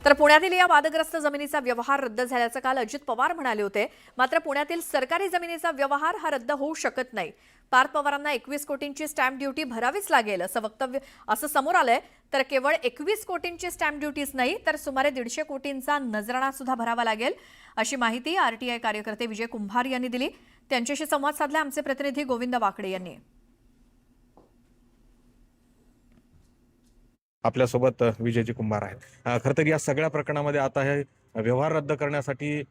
तर पुण्यातील या वादग्रस्त जमिनीचा व्यवहार रद्द झाल्याचं काल अजित पवार म्हणाले होते। मात्र पुण्यातील सरकारी जमिनीचा व्यवहार हा रद्द होऊ शकत नाही। पार्थ पवारांना 21 कोटींची स्टॅम्प ड्युटी भरावीच लागेल असं वक्तव्य समोर आलंय। तर केवळ 21 कोटींची स्टॅम्प ड्युटीच नाही तर सुमारे 150 कोटींचा नजराणा सुद्धा भरावा लागेल अशी माहिती आरटीआय कार्यकर्ते विजय कुंभार यांनी दिली। त्यांच्याशी संवाद साधला आमचे प्रतिनिधी गोविंद वाकडे यांनी। आपल्यासोबत विजयजी कुंभार आहेत। खरं तर या सगळ्या प्रकरणामध्ये आता हे व्यवहार रद्द करण्यासाठी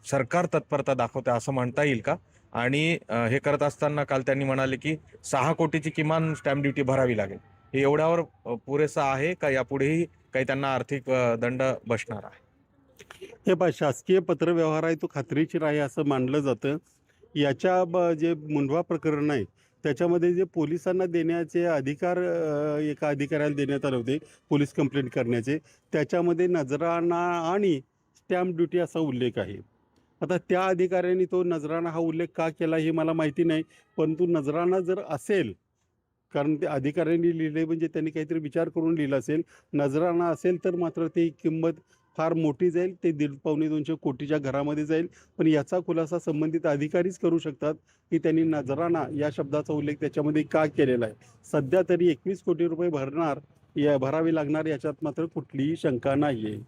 सरकार तत्परता दाखवते असं म्हणता येईल का? आणि हे करत असताना काल त्यांनी म्हणाले की 6 कोटीची किमान स्टॅम्प ड्युटी भरावी लागेल। हे एवढ्यावर पुरेसं आहे का? यापुढेही काही त्यांना आर्थिक दंड बसणार आहे? हे शासकीय पत्रव्यवहार आहे तो खात्रीशीर आहे असं मानलं जातं। याच्या जे मुंढवा प्रकरण आहे त्याच्यामध्ये जे पोलिसांना देण्याचे अधिकार एका अधिकाऱ्याला देण्यात आले होते पोलीस कंप्लेंट करण्याचे, त्याच्यामध्ये नजराणा आणि स्टॅम्प ड्युटी असा उल्लेख आहे। आता त्या अधिकाऱ्यांनी तो नजराणा हा उल्लेख का केला हे मला माहिती नाही, परंतु नजराणा जर असेल, कारण ते अधिकाऱ्यांनी लिहिले म्हणजे त्यांनी काहीतरी विचार करून लिहिलं असेल, नजराणा असेल तर मात्र ती किंमत फार मोठी जाईल, ते 1.5-200 कोटीच्या घरामध्ये जाईल। पण याचा खुलासा संबंधित अधिकारीच करू शकतात की त्यांनी नजराणा या शब्दाचा उल्लेख त्याच्यामध्ये का केलेला आहे। सध्या तरी 21 कोटी रुपये भरावे लागणार याच्यात मात्र कुठलीही शंका नाही आहे।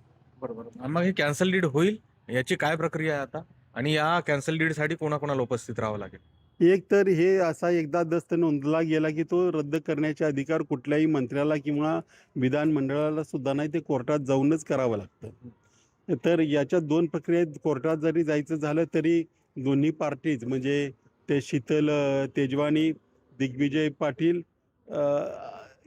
बरोबर। मग हे कॅन्सल डीड होईल याची काय प्रक्रिया आहे आता? आणि या कॅन्सल डीडसाठी कोणाकोणाला उपस्थित राहावं लागेल? एक तर हे असा एकदा दस्त नोंदला गेला की तो रद्द करण्याचे अधिकार कुठल्याही मंत्र्याला किंवा विधानमंडळाला सुद्धा नाही, ते कोर्टात जाऊनच करावं लागतं। तर याच्या 2 प्रक्रियेत कोर्टात जरी जायचं झालं तरी दोन्ही पार्टीज म्हणजे ते शीतल तेजवानी, दिग्विजय पाटील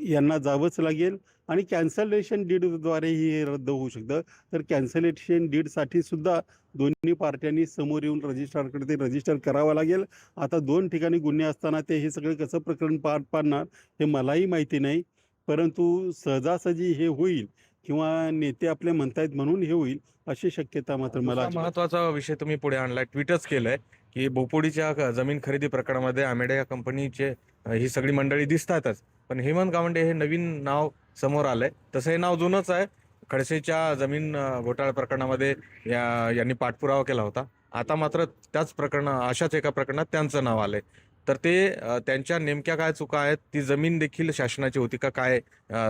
यांना जावंच लागेल आणि कॅन्सलेशन डीडद्वारेही हे रद्द होऊ शकतं। तर कॅन्सलेशन डीडसाठी सुद्धा दोन्ही पार्ट्यांनी समोर येऊन रजिस्ट्रारकडे ते रजिस्टर करावं लागेल। आता 2 ठिकाणी गुन्हे असताना ते हे सगळं कसं प्रकरण पार पाडणार हे मलाही माहिती नाही, परंतु सहजासहजी हे होईल किंवा नेते आपले म्हणतायत म्हणून हे होईल अशी शक्यता मात्र मला महत्वाचा विषय तुम्ही पुढे आणलाय, ट्विटच केलंय की बोपोडीच्या जमीन खरेदी प्रकरणामध्ये आमेडे या कंपनीचे ही सगळी मंडळी दिसतातच, पण हेमंत गावंडे हे नवीन नाव समोर आलंय। तसं हे नाव जुनंच आहे। खडसेच्या जमीन घोटाळा प्रकरणामध्ये यांनी पाठपुरावा केला होता। आता मात्र त्याच अशाच एका प्रकरणात त्यांचं नाव आलंय। तर ते त्यांच्या नेमक्या काय चुका आहेत? ती जमीन देखील शासनाची होती का काय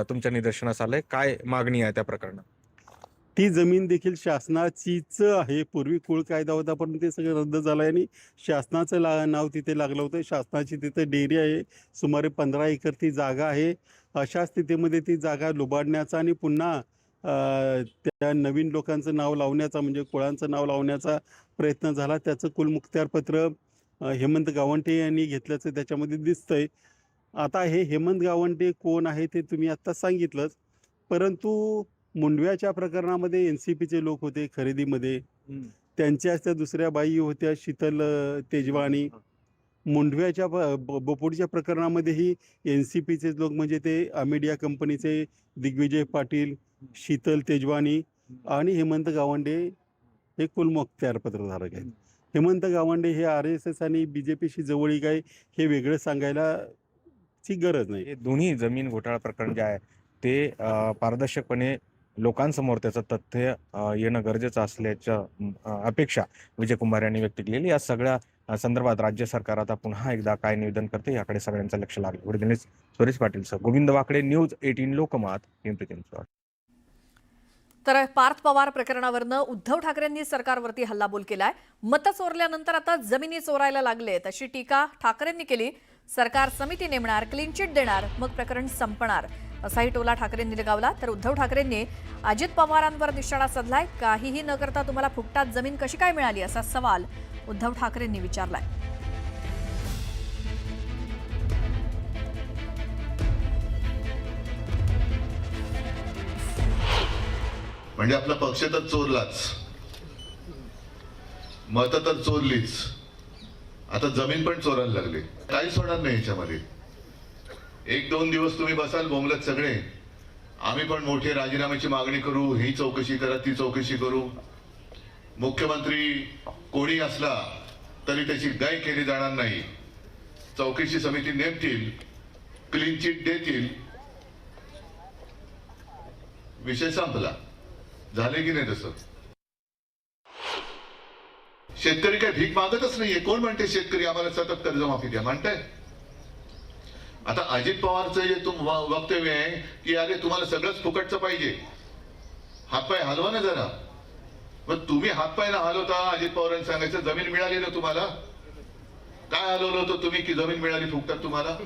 तुमच्या निदर्शनास आलंय? काय मागणी आहे त्या प्रकरणात? ती जमीन देखील शासनाचीच आहे। पूर्वी कुळ कायदा होता पण ते सगळं रद्द झालं आहे आणि शासनाचं नाव तिथे लागलं होतं। शासनाची तिथे डेअरी आहे, सुमारे 15 एकर ती जागा आहे। अशा स्थितीमध्ये ती जागा लुबाडण्याचा आणि पुन्हा त्या नवीन लोकांचं नाव लावण्याचा म्हणजे कुळांचं नाव लावण्याचा प्रयत्न झाला। त्याचं कुलमुखत्यारपत्र हेमंत गावंडे यांनी घेतल्याचं त्याच्यामध्ये दिसतंय। आता हे हेमंत गावंडे कोण आहे ते तुम्ही आत्ता सांगितलंच, परंतु मुंडव्याच्या प्रकरणामध्ये NCPचे लोक होते खरेदीमध्ये, त्यांच्याच त्या दुसऱ्या बाई होत्या शीतल तेजवानी। मुंडव्याच्या बोपोडीच्या प्रकरणामध्येही NCPचे लोक म्हणजे ते अमेडिया कंपनीचे दिग्विजय पाटील, शीतल तेजवानी आणि हेमंत गावंडे हे कुलमुखत्यारपत्रधारक आहेत। हेमंत गावंडे हे RSS आणि BJPशी जवळीक आहे हे वेगळं सांगायला ची गरज नाही। हे दोन्ही जमीन घोटाळा प्रकरण जे आहे ते पारदर्शकपणे लोकांसमोर त्याचं तथ्य येणं गरजेचं असल्याच्या अपेक्षा विजय कुंभार यांनी व्यक्त केलेली। या सगळ्या संदर्भात राज्य सरकार आता पुन्हा एकदा काय निवेदन करते याकडे सगळ्यांचं लक्ष लागलं। व्हिडिओ सुरेश पाटील सर, गोविंद वाकडे, न्यूज 18 लोकमत, पिंपरी चिंचवड। तर पार्थ पवार प्रकरणावरनं उद्धव ठाकरेंनी सरकारवरती हल्लाबोल केलाय। मतं चोरल्यानंतर आता जमिनी चोरायला लागलेत अशी टीका ठाकरेंनी केली। सरकार समिती नेमणार, क्लीन चिट देणार, मग प्रकरण संपणार असाही टोला ठाकरेंनी लगावला। तर उद्धव ठाकरेंनी अजित पवारांवर निशाणा साधलाय। काहीही न करता तुम्हाला फुकटात जमीन कशी काय मिळाली असा सवाल उद्धव ठाकरेंनी विचारलाय। म्हणजे आपला पक्ष तर चोरलाच, मतं तर चोरलीच, आता जमीन पण चोरायला लागली। काहीच होणार नाही याच्यामध्ये। 1-2 दिवस तुम्ही बसाल बोंबलत सगळे, आम्ही पण मोठे राजीनाम्याची मागणी करू, ही चौकशी करा, ती चौकशी करू। मुख्यमंत्री कोणी असला तरी त्याची गाय केली जाणार नाही। चौकशी समिती नेमतील, क्लीन चिट देतील, विषय संपला। झाले की नाही तसं? शेतकरी काय भीक मागतच नाहीये. कोण म्हणते शेतकरी आम्हाला सतत कर्जमाफी द्या म्हणताय? आता अजित पवारचं जे वक्तव्य आहे की अरे तुम्हाला सगळंच फुकटचं पाहिजे, हातपाय हलवा ना जरा. मग तुम्ही हातपाय ना हलवता अजित पवारांनी सांगायचं जमीन मिळाली ना तुम्हाला. काय हलवलं होतं तुम्ही की जमीन मिळाली फुकटात तुम्हाला?